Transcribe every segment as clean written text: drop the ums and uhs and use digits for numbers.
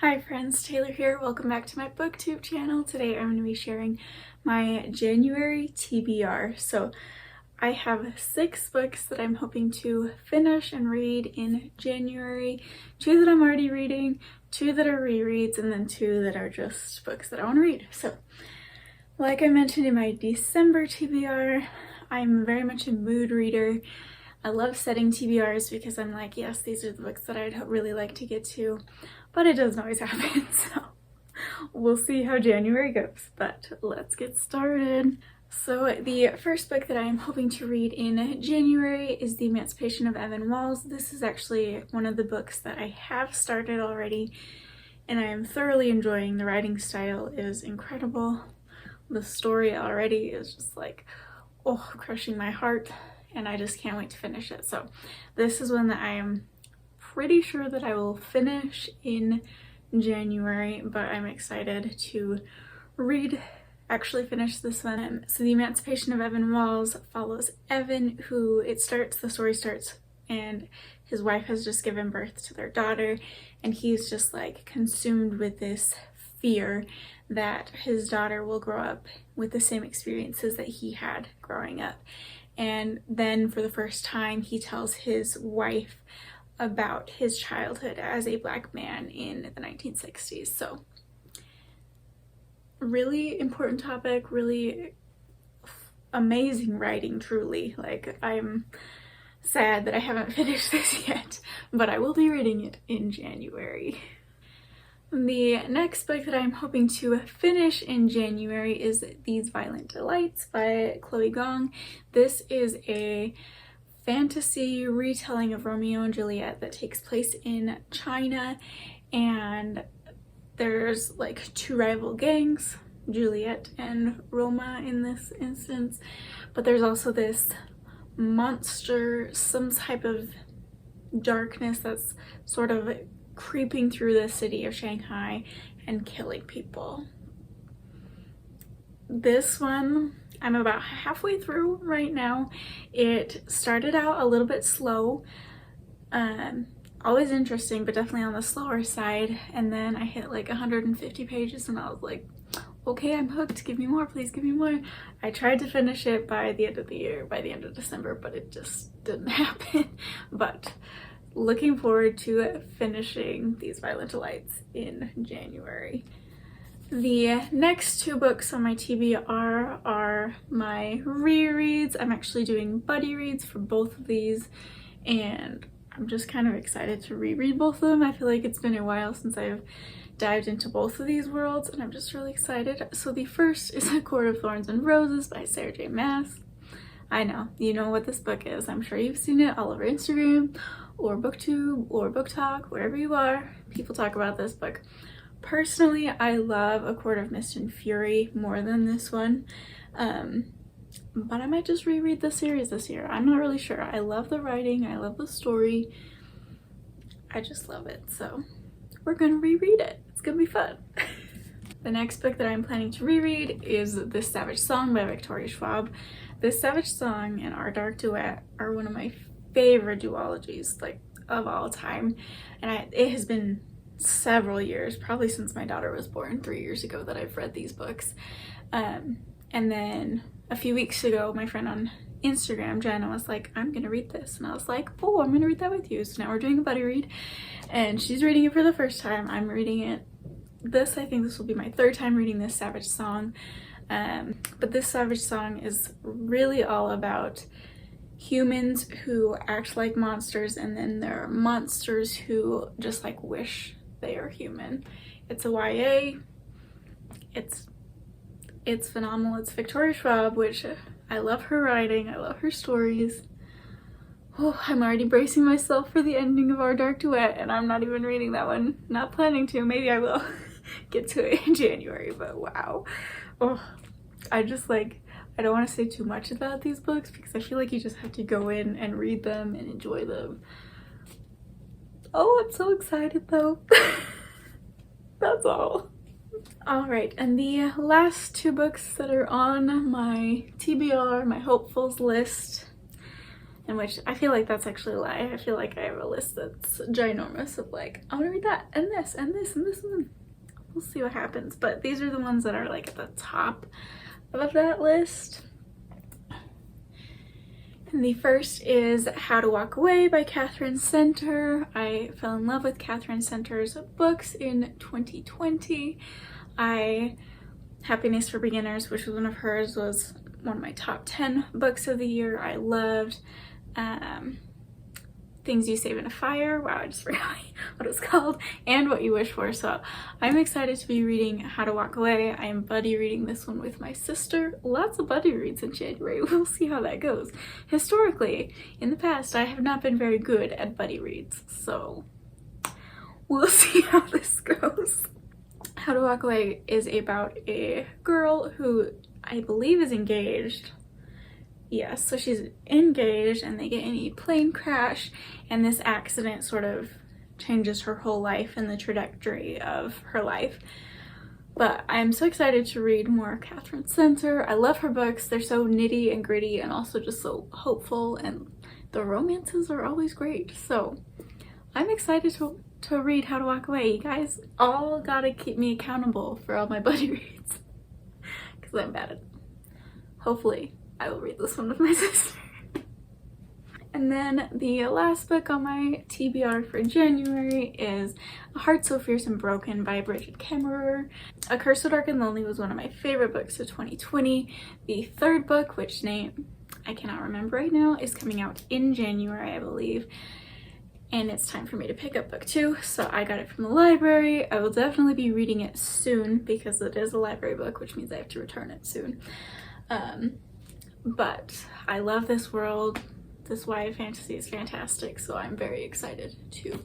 Hi friends, Taylor here. Welcome back to my booktube channel. Today I'm going to be sharing my January TBR. So I have 6 books that I'm hoping to finish and read in January. 2 that I'm already reading, 2 that are rereads, and then 2 that are just books that I want to read. So like I mentioned in my December TBR, I'm very much a mood reader. I love setting TBRs because I'm like, yes, these are the books that I'd really like to get to, but it doesn't always happen, so we'll see how January goes, but let's get started. So the first book that I am hoping to read in January is The Emancipation of Evan Walls. This is actually one of the books that I have started already, and I am thoroughly enjoying. The writing style is incredible. The story already is just like, oh, crushing my heart, and I just can't wait to finish it. So this is one that I am pretty sure that I will finish in January, but I'm excited to actually finish this one. So The Emancipation of Evan Walls follows Evan, the story starts, and his wife has just given birth to their daughter, and he's just like consumed with this fear that his daughter will grow up with the same experiences that he had growing up. And then for the first time, he tells his wife about his childhood as a Black man in the 1960s. So really important topic, really amazing writing, truly. Like, I'm sad that I haven't finished this yet, but I will be reading it in January. The next book that I'm hoping to finish in January is These Violent Delights by Chloe Gong. This is a fantasy retelling of Romeo and Juliet that takes place in China, and there's like 2 rival gangs, Juliet and Roma in this instance, but there's also this monster, some type of darkness that's sort of creeping through the city of Shanghai and killing people. This one I'm about halfway through right now. It started out a little bit slow, always interesting, but definitely on the slower side, and then I hit like 150 pages and I was like, okay, I'm hooked, give me more, please give me more. I tried to finish it by the end of the year, by the end of December, but it just didn't happen. But looking forward to finishing These Violent Delights in January. The next 2 books on my TBR are my rereads. I'm actually doing buddy reads for both of these, and I'm just kind of excited to reread both of them. I feel like it's been a while since I've dived into both of these worlds, and I'm just really excited. So the first is A Court of Thorns and Roses by Sarah J. Maas. I know, you know what this book is. I'm sure you've seen it all over Instagram or BookTube or Book Talk, wherever you are. People talk about this book. Personally, I love A Court of Mist and Fury more than this one, but I might just reread the series this year. I'm not really sure. I love the writing, I love the story, I just love it, so we're gonna reread it. It's gonna be fun. The next book that I'm planning to reread is This Savage Song by Victoria Schwab. This Savage Song and Our Dark Duet are one of my favorite duologies, like, of all time, and it has been several years, probably since my daughter was born 3 years ago, that I've read these books. And then a few weeks ago, my friend on Instagram, Jenna, was like, I'm gonna read this, and I was like, oh, I'm gonna read that with you. So now we're doing a buddy read, and she's reading it for the first time. I'm reading it. I think this will be my 3rd time reading This Savage Song, but This Savage Song is really all about humans who act like monsters, and then there are monsters who just like wish they are human. It's a YA. It's phenomenal. It's Victoria Schwab, which I love her writing, I love her stories. Oh, I'm already bracing myself for the ending of Our Dark Duet, and I'm not even reading that one. Not planning to. Maybe I will get to it in January, but wow. Oh, I just like, I don't want to say too much about these books because I feel like you just have to go in and read them and enjoy them. Oh, I'm so excited though. That's all. Alright, and the last 2 books that are on my TBR, my hopefuls list, in which I feel like that's actually a lie. I feel like I have a list that's ginormous of like, I want to read that and this and this and this and then we'll see what happens. But these are the ones that are like at the top of that list. And the first is How to Walk Away by Catherine Center. I fell in love with Catherine Center's books in 2020. Happiness for Beginners, which was one of hers, was one of my top 10 books of the year. I loved Things You Save in a Fire. Wow, I just forgot what it was called. And What You Wish For. So I'm excited to be reading How to Walk Away. I am buddy reading this one with my sister. Lots of buddy reads in January. We'll see how that goes. Historically, in the past, I have not been very good at buddy reads. So we'll see how this goes. How to Walk Away is about a girl who I believe is engaged. Yes, so she's engaged and they get in a plane crash and this accident sort of changes her whole life and the trajectory of her life. But I'm so excited to read more Catherine Center. I love her books. They're so nitty and gritty and also just so hopeful, and the romances are always great. So I'm excited to read How to Walk Away. You guys all gotta keep me accountable for all my buddy reads because I'm bad at it. Hopefully I will read this one with my sister. And then the last book on my TBR for January is A Heart So Fierce and Broken by Bridget Kemmerer. A Curse So Dark and Lonely was one of my favorite books of 2020. The third book, which name I cannot remember right now, is coming out in January, I believe. And it's time for me to pick up book 2, so I got it from the library. I will definitely be reading it soon because it is a library book, which means I have to return it soon. But I love this world. This YA fantasy is fantastic, so I'm very excited to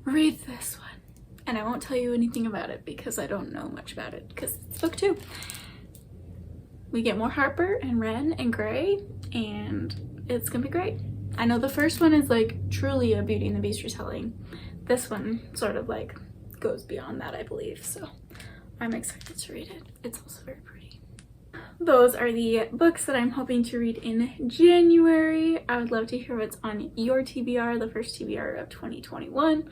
read this one. And I won't tell you anything about it because I don't know much about it because it's book 2. We get more Harper and Ren and Gray, and it's gonna be great. I know the first one is like truly a Beauty and the Beast retelling. This one sort of like goes beyond that, I believe, so I'm excited to read it. It's also very pretty. Those are the books that I'm hoping to read in January. I would love to hear what's on your TBR, the first TBR of 2021.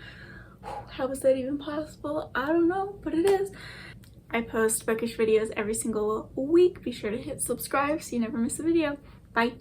How was that even possible? I don't know, but it is. I post bookish videos every single week. Be sure to hit subscribe so you never miss a video. Bye.